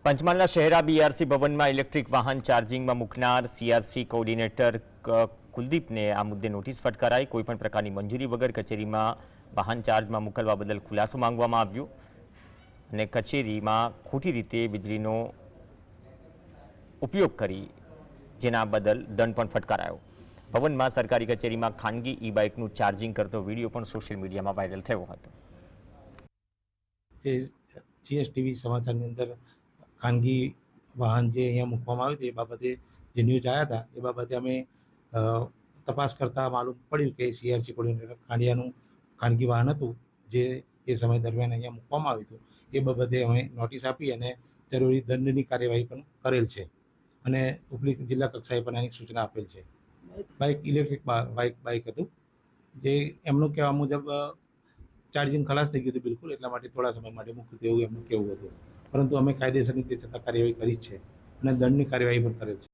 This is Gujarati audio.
પંચમહાલના શહેરા બીઆરસી ભવનમાં ઇલેક્ટ્રિક વાહન ચાર્જિંગમાં મૂકનાર સીઆરસી કોઓર્ડિનેટર કુલદીપને આ મુદ્દે નોટિસ ફટકારાઈ। કોઈપણ પ્રકારની મંજૂરી વગર કચેરીમાં વાહન ચાર્જમાં મોકલવા બદલ ખુલાસો માંગવામાં આવ્યો અને કચેરીમાં ખોટી રીતે વીજળીનો ઉપયોગ કરી જેના બદલ દંડ પણ ફટકારાયો। ભવનમાં સરકારી કચેરીમાં ખાનગી ઈ બાઇકનું ચાર્જિંગ કરતો વિડીયો પણ સોશિયલ મીડિયામાં વાયરલ થયો હતો। જીએસટીવી સમાચારની અંદર ખાનગી વાહન જે અહીંયા મૂકવામાં આવ્યું હતું એ બાબતે જે ન્યૂઝ આવ્યા હતા એ બાબતે અમે તપાસ કરતાં માલુમ પડ્યું કે સીઆરસી કોઓર્ડિનેટર ખાંડિયાનું ખાનગી વાહન હતું જે એ સમય દરમિયાન અહીંયા મૂકવામાં આવ્યું હતું। એ બાબતે અમે નોટિસ આપી અને જરૂરી દંડની કાર્યવાહી પણ કરેલ છે અને ઉપલી જિલ્લા કક્ષાએ પણ એની સૂચના આપેલ છે। બાઇક ઇલેક્ટ્રિક બાઇક હતું જે એમનું કહેવા મુજબ ચાર્જિંગ ખલાસ થઈ ગયું હતું બિલકુલ, એટલા માટે થોડા સમય માટે મૂક્યું હતું એવું એમનું કહેવું હતું, પરંતુ અમે કાયદેસરની તે છતાં કાર્યવાહી કરી છે અને દંડની કાર્યવાહી પણ કરેલ છે।